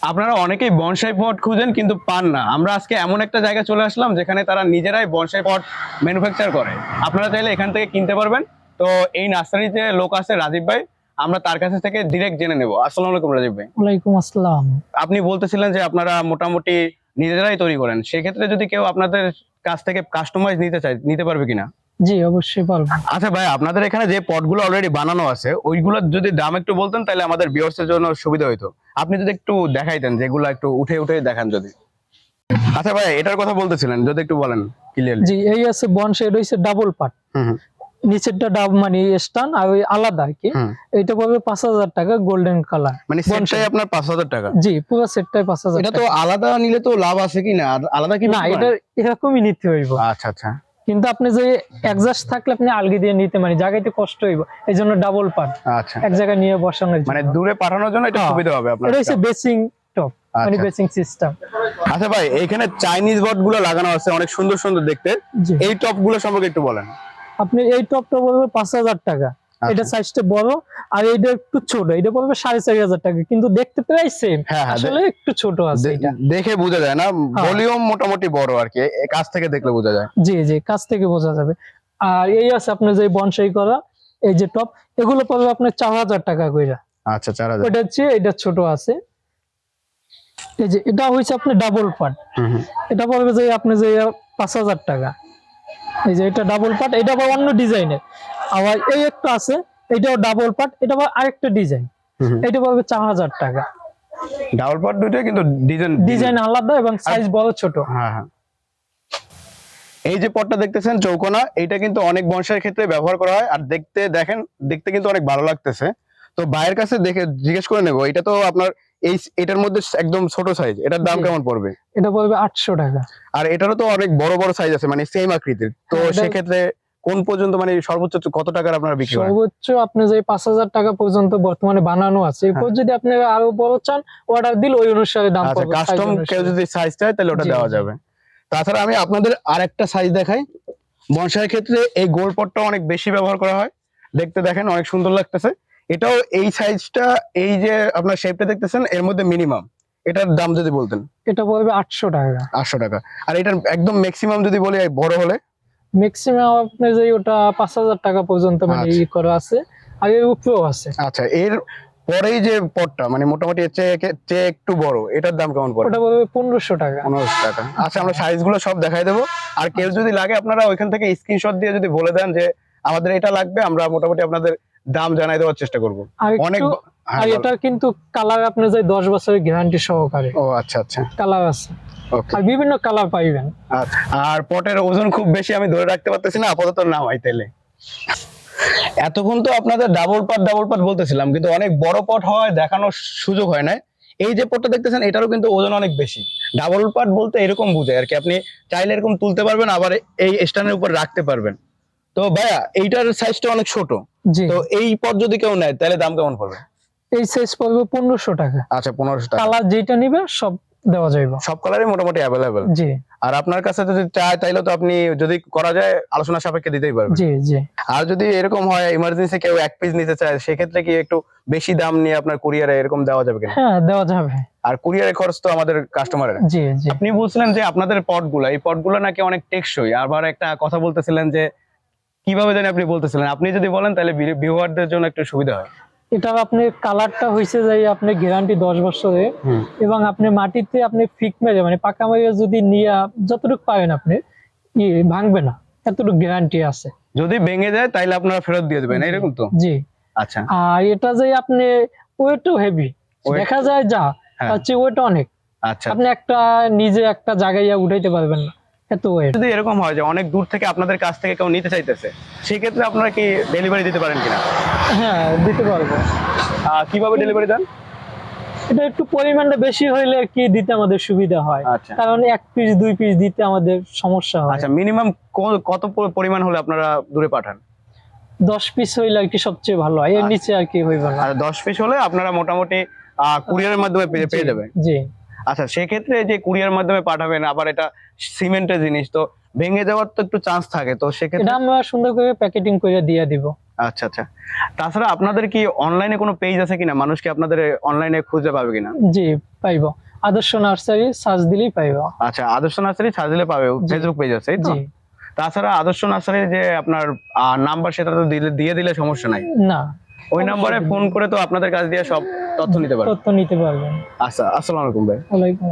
আপনারা অনেকেই বনসাই পট খুঁজেন কিন্তু পান না। আমরা আজকে এমন একটা জায়গায় চলে আসলাম যেখানে তারা নিজেরাই বনসাই পট ম্যানুফ্যাকচার করে। আপনারা চাইলে এখান থেকে কিনতে পারবেন। তো এই নার্সারিতে লোক আছে রাজীব ভাই, আমরা তার কাছ থেকে ডিরেক্ট জেনে নেব। আসসালামু আলাইকুম রাজীব ভাই। ওয়ালাইকুম আসসালাম। আপনি বলতেছিলেন যে আপনারা মোটামুটি নিজেরাই তৈরি করেন, সেক্ষেত্রে যদি কেউ আপনাদের কাছ থেকে কাস্টমাইজ নিতে চায়, নিতে পারবে কিনা? জি অবশ্যই পারবো। আচ্ছা ভাই, আপনাদের এখানে যে পটগুলো অলরেডি বানানো আছে ওইগুলোর যদি দাম একটু বলতেন তাহলে আমাদের ভিউয়ার্সের জন্য সুবিধা হতো। আপনি যদি একটু দেখাইতেন, যেগুলো একটু উঠে উঠে দেখান যদি। আচ্ছা ভাই, এটার কথা বলতেছিলেন, যদি একটু বলেন ক্লিয়ারলি। জি এই আছে বনসাই, এটা হচ্ছে ডাবল পার্ট। নিচেরটা ডাব মানে স্টান আর ওই আলাদা আর কি। এটা পড়বে 5000 টাকা গোল্ডেন কালার। মানে সেটটাই আপনার 5000 টাকা? জি পুরো সেটটাই 5000। এটা তো আলাদা নিলে তো লাভ আছে কি না? আলাদা কি না, এটা এরকমই নিতে হইব। আচ্ছা আচ্ছা। কিন্তু আপনি যে অ্যাডজাস্ট থাকলে আপনি আলগি দিয়ে নিতে, মানে জায়গাতে কষ্ট হইব, এইজন্য ডাবল পার্ট। আচ্ছা, এক জায়গায় নিয়ে বসানোর জন্য, মানে দূরে পাঠানোর জন্য এটা সুবিধা হবে আপনার। এটা হচ্ছে বেসিং টপ, মানে বেসিং সিস্টেম। আচ্ছা ভাই, এইখানে চাইনিজ বট গুলো লাগানো আছে, অনেক সুন্দর সুন্দর দেখতে। এই টপ গুলো সম্পর্কে একটু বলেন। আপনি এই টপটা বলবে 5000 টাকা, এটা সাইজটা বড়, আর এটা একটু ছোট, এটা বলবে 4500 টাকা। কিন্তু দেখতে প্রায় সেম, আসলে একটু ছোট আছে। এটা দেখে বোঝা যায় না, ভলিউম মোটামুটি বড় আর কি, কাছ থেকে দেখলে বোঝা যায়। জি জি, কাছ থেকে বোঝা যাবে। আর এই আছে আপনার যে বনসাই করা এই যে টপ, এগুলো পড়বে আপনার 4000 টাকা কইরা। আচ্ছা 4000। ওটা হচ্ছে, এটা ছোট আছে। এই যে এটা হইছে আপনার ডাবল পার্ট, এটা পড়বে যে আপনি যে 5000 টাকা। এই যে এটা ডাবল পার্ট, এটা আবার অন্য ডিজাইনের। আবার এই একটা আছে, এটাও ডাবল পার্ট, এটা আবার আরেকটা ডিজাইন, এটা পড়বে 4000 টাকা। ডাবল পার্ট দুটো, কিন্তু ডিজাইন আলাদা এবং সাইজ বড় ছোট। হ্যাঁ হ্যাঁ। এই যে পটটা দেখতেছেন চৌকোনা, এটা কিন্তু অনেক বনসাইয়ের ক্ষেত্রে ব্যবহার করা হয়। আর দেখতে কিন্তু অনেক ভালো লাগতেছে। তো ভাইয়ের কাছে দেখে জিজ্ঞেস করে নেবো, এটা তো আপনার এটার মধ্যে একদম ছোট সাইজ, এটার দাম কেমন পড়বে? এটা পড়বে 800 টাকা। আর এটারও তো অনেক বড় বড় সাইজ আছে, মানে সেম আকৃতির। তো সেক্ষেত্রে কোন পর্যন্ত, মানে সর্বোচ্চ কত টাকার আপনারা বিক্রি করেন? সর্বোচ্চ আপনি যে 5000 টাকা পর্যন্ত বর্তমানে বানানো আছে। এরপর যদি আপনি আরো বড় চান, অর্ডার দিলে ওই অনুসারে দাম পড়বে। কাস্টম কেউ যদি সাইজ চায় তাহলে ওটা দেওয়া যাবে। তাছাড়া আমি আপনাদের আরেকটা সাইজ দেখাই। বনসাইয়ের ক্ষেত্রে এই গোল পটটা অনেক বেশি ব্যবহার করা হয়। দেখতে দেখেন অনেক সুন্দর লাগতেছে। এটাও এই সাইজটা, এই যে আপনার শেপটা দেখতেছেন, এর মধ্যে মিনিমাম এটার দাম যদি বলতেন। এটা পড়বে 800 টাকা। 800 টাকা। আর এটার একদম ম্যাক্সিমাম যদি বলি, বড় হলে ম্যাক্সিমাম আপনি যে ওটা 5000 টাকা পর্যন্ত মানে ই করা আছে, আর এর উপরেও আছে। আচ্ছা, এর পরেই যে পটটা মানে মোটামুটি এর চেয়ে একটু বড়, এটার দাম কেমন পড়ে? ওটা পড়বে 1500 টাকা। 1500 টাকা। আচ্ছা, আমরা সাইজগুলো সব দেখাই দেবো। আর কেউ যদি লাগে আপনারা ওইখান থেকে স্ক্রিনশট দিয়ে যদি বলে দেন যে আমাদের এটা লাগবে, আমরা মোটামুটি আপনাদের দাম জানাই দেওয়ার চেষ্টা করব। অনেক। আর এটা কিন্তু কালার আপনি যে 10 বছরের গ্যারান্টি সহকারে। ও আচ্ছা আচ্ছা, কালার আছে। ওকে। আর বিভিন্ন কালার পাইবেন। আচ্ছা, আর পটের ওজন খুব বেশি আমি ধরে রাখতে পারতেছি না, আপাতত নামাই তাইলে। এতক্ষণ তো আপনাদের ডাবল পাট বলতেছিলাম, কিন্তু অনেক বড় পট হয় দেখানোর সুযোগ হয় না। এই যে পটটা দেখতেছেন, এটারও কিন্তু ওজন অনেক বেশি। ডাবল পাট বলতে এরকম বুঝায় আর কি, আপনি চাইলে এরকম তুলতে পারবেন, আবার এই স্ট্যান্ডের উপর রাখতে পারবেন। তো ভাইয়া, এইটার সাইজটা অনেক ছোট, তো এই পট যদি কেউ নেয় তাহলে দাম কেমন পড়বে? এই সাইজ পড়বে 1500 টাকা। আচ্ছা, 1500 টাকা। কালার যেটা নিবে সব দেওয়া যাবে, সব কালারই মোটামুটি অ্যাভেলেবেল। জি। আর আপনার কাছে যদি চায় তাইলে তো আপনি যদি করা যায় আলোচনা সাপেক্ষে দিতেই পারবেন। জি জি। আর যদি এরকম হয় ইমার্জেন্সি কেউ এক পিস নিতে চায়, সেক্ষেত্রে কি একটু বেশি দাম নিয়ে আপনার কুরিয়ারে এরকম দেওয়া যাবে কিনা? হ্যাঁ দেওয়া যাবে। আর কুরিয়ারের খরচ তো আমাদের কাস্টমারের। জি জি। আপনি বলছিলেন যে আপনাদের পটগুলো, এই পটগুলো নাকি অনেক টেকসই। আবার একটা কথা বলতেছিলেন যে কিভাবে জানি আপনি বলতেছিলেন, আপনি যদি বলেন তাহলে ভিউয়ারদের জন্য একটু সুবিধা হয়। এটা আপনি কালারটা হইছে যাই আপনি গ্যারান্টি 10 বছরের, এবং আপনি মাটিতে আপনি ফিক মেরে মানে পাকা মেরে যদি নিয়ে যতটুকু পাবেন আপনি ভাঙবে না, এতটুকু গ্যারান্টি আছে। যদি ভেঙে যায় তাইলে আপনারা ফেরত দিয়ে দেবেন, এরকম তো? জি। আচ্ছা। আর এটা যে আপনি ওয়েটও হেভি দেখা যায়, যা হচ্ছে ওয়েট অনেক। আচ্ছা, আপনি একটা নিজে একটা জায়গায় উঠাইতে পারবেন না, এত ওয়েট। যদি এরকম হয় যে অনেক দূর থেকে আপনাদের কাছ থেকে কেউ নিতে চাইতেছে, সেই ক্ষেত্রে আপনারা কি ডেলিভারি দিতে পারেন কিনা? হ্যাঁ দিতে পারবো। কিভাবে ডেলিভারি দেন? এটা একটু পরিমাণটা বেশি হইলে কি দিতে আমাদের সুবিধা হয়, কারণ 1 পিস 2 পিস দিতে আমাদের সমস্যা হয়। আচ্ছা, মিনিমাম কত পরিমাণ হলে আপনারা দূরে পাঠান? 10 পিস হইলে আর কি সবচেয়ে ভালো হয়, এর নিচে আর কি হইবে না। আর 10 পিস হলে আপনারা মোটামুটি কুরিয়ারের মাধ্যমে পেয়ে যাবেন। জি। আচ্ছা, সেক্ষেত্রে যে কুরিয়ার মাধ্যমে পাঠাবেন, আবার এটা সিমেন্টের জিনিস, তো ভেঙে যাওয়ার তো একটু চান্স থাকে, তো সেক্ষেত্রে এটা আমরা সুন্দর করে প্যাকেটিং করে দিয়ে দিব। আচ্ছা আচ্ছা। তাছাড়া আপনাদের কি অনলাইনে কোনো পেজ আছে কিনা, মানুষ কি আপনাদের অনলাইনে খুঁজে পাবে কিনা? জি, পাইবো। আদর্শ নার্সারি সার্চ দিলেই পাইবো। আচ্ছা, আদর্শ নার্সারি সার্চ দিলে পাবে, ফেসবুক পেজ আছে, এই তো? জি। তাছাড়া আদর্শ নার্সারির যে আপনার নাম্বার, সেটা তো দিয়ে দিলে সমস্যা নাই। না, ওই নাম্বারে ফোন করে তো আপনাদের কাছ দিয়ে সব তথ্য নিতে পারবেন। তথ্য নিতে পারবেন। আচ্ছা, আসসালামু আলাইকুম ভাই। ওয়ালাইকুম